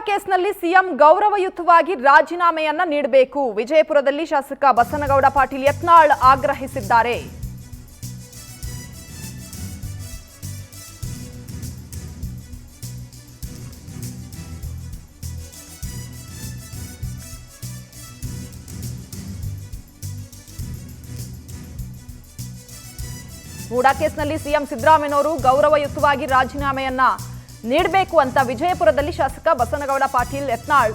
ಕೇಸ್ನಲ್ಲಿ ಸಿಎಂ ಗೌರವಯುತವಾಗಿ ರಾಜೀನಾಮೆಯನ್ನ ನೀಡಬೇಕು. ವಿಜಯಪುರದಲ್ಲಿ ಶಾಸಕ ಬಸನಗೌಡ ಪಾಟೀಲ್ ಯತ್ನಾಳ್ ಆಗ್ರಹಿಸಿದ್ದಾರೆ. ಮೂಡಾ ಕೇಸ್ನಲ್ಲಿ ಸಿಎಂ ಸಿದ್ದರಾಮಯ್ಯನವರು ಗೌರವಯುತವಾಗಿ ರಾಜೀನಾಮೆಯನ್ನ ನೀಡಬೇಕು ಅಂತ ವಿಜಯಪುರದಲ್ಲಿ ಶಾಸಕ ಬಸನಗೌಡ ಪಾಟೀಲ್ ಯತ್ನಾಳ್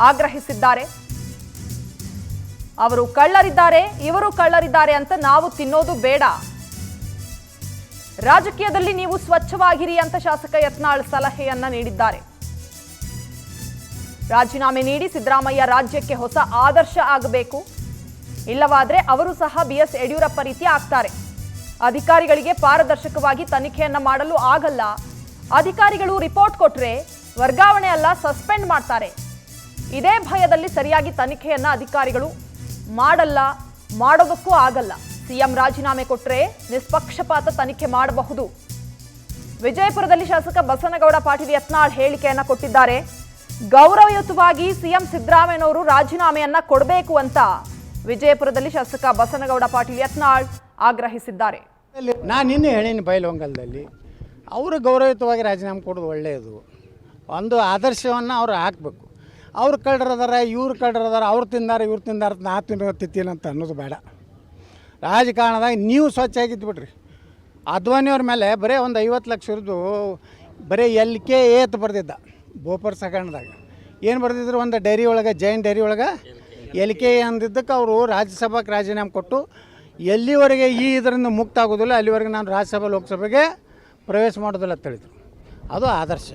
ಆಗ್ರಹಿಸಿದ್ದಾರೆ. ಅವರು ಕಳ್ಳರಿದ್ದಾರೆ, ಇವರು ಕಳ್ಳರಿದ್ದಾರೆ ಅಂತ ನಾವು ತಿನ್ನೋದು ಬೇಡ, ರಾಜಕೀಯದಲ್ಲಿ ನೀವು ಸ್ವಚ್ಛವಾಗಿರಿ ಅಂತ ಶಾಸಕ ಯತ್ನಾಳ್ ಸಲಹೆಯನ್ನ ನೀಡಿದ್ದಾರೆ. ರಾಜೀನಾಮೆ ನೀಡಿ ಸಿದ್ದರಾಮಯ್ಯ ರಾಜ್ಯಕ್ಕೆ ಹೊಸ ಆದರ್ಶ ಆಗಬೇಕು, ಇಲ್ಲವಾದ್ರೆ ಅವರು ಸಹ ಬಿಎಸ್ ಯಡಿಯೂರಪ್ಪ ರೀತಿ ಆಗ್ತಾರೆ. ಅಧಿಕಾರಿಗಳಿಗೆ ಪಾರದರ್ಶಕವಾಗಿ ತನಿಖೆಯನ್ನ ಮಾಡಲು ಆಗಲ್ಲ, ಅಧಿಕಾರಿಗಳು ರಿಪೋರ್ಟ್ ಕೊಟ್ರೆ ವರ್ಗಾವಣೆ ಅಲ್ಲ ಸಸ್ಪೆಂಡ್ ಮಾಡ್ತಾರೆ. ಇದೇ ಭಯದಲ್ಲಿ ಸರಿಯಾಗಿ ತನಿಖೆಯನ್ನ ಅಧಿಕಾರಿಗಳು ಮಾಡೋದಕ್ಕೂ ಆಗಲ್ಲ. ಸಿಎಂ ರಾಜೀನಾಮೆ ಕೊಟ್ರೆ ನಿಷ್ಪಕ್ಷಪಾತ ತನಿಖೆ ಮಾಡಬಹುದು. ವಿಜಯಪುರದಲ್ಲಿ ಶಾಸಕ ಬಸನಗೌಡ ಪಾಟೀಲ್ ಯತ್ನಾಳ್ ಹೇಳಿಕೆಯನ್ನ ಕೊಟ್ಟಿದ್ದಾರೆ. ಗೌರವಯುತವಾಗಿ ಸಿಎಂ ಸಿದ್ದರಾಮಯ್ಯನವರು ರಾಜೀನಾಮೆಯನ್ನ ಕೊಡಬೇಕು ಅಂತ ವಿಜಯಪುರದಲ್ಲಿ ಶಾಸಕ ಬಸನಗೌಡ ಪಾಟೀಲ್ ಯತ್ನಾಳ್ ಆಗ್ರಹಿಸಿದ್ದಾರೆ. ನಾನು ನಿನ್ನೆ ಹೇಳೀನಿ ಬೈಲಹೊಂಗಲದಲ್ಲಿ, ಅವರು ಗೌರವಯುತವಾಗಿ ರಾಜೀನಾಮೆ ಕೊಡೋದು ಒಳ್ಳೆಯದು. ಒಂದು ಆದರ್ಶವನ್ನು ಅವರು ಹಾಕಬೇಕು. ಅವ್ರು ಕಳ್ಳರದಾರ, ಇವ್ರು ಕಳ್ಳರದಾರ, ಅವ್ರು ತಿಂದಾರ, ಇವ್ರು ತಿಂದಾರ, ನಾ ತಿತ್ತೀನಿ ಅಂತ ಅನ್ನೋದು ಬೇಡ. ರಾಜಕಾರಣದಾಗ ನೀವು ಸ್ವಚ್ಛ ಆಗಿದ್ದು ಬಿಡ್ರಿ. ಅದ್ವಾನಿಯವ್ರ ಮೇಲೆ ಬರೀ ಒಂದು 50 ಲಕ್ಷ ಇರೋದು ಬರೀ LKA ಬರ್ದಿದ್ದ ಬೋಪರ್ ಸಗಣದಾಗ. ಏನು ಬರ್ದಿದ್ರು, ಒಂದು ಡೈರಿ ಒಳಗೆ, ಜೈನ್ ಡೈರಿ ಒಳಗೆ LKA ಅಂದಿದ್ದಕ್ಕೆ ಅವರು ರಾಜ್ಯಸಭಾಕ್ಕೆ ರಾಜೀನಾಮೆ ಕೊಟ್ಟು ಎಲ್ಲಿವರೆಗೆ ಇದರಿಂದ ಮುಕ್ತ ಆಗೋದಿಲ್ಲ ಅಲ್ಲಿವರೆಗೆ ನಾನು ರಾಜ್ಯಸಭೆ ಲೋಕಸಭೆಗೆ ಪ್ರವೇಶ ಮಾಡೋದಿಲ್ಲ ಅಂತ ಹೇಳಿದರು. ಅದು ಆದರ್ಶ.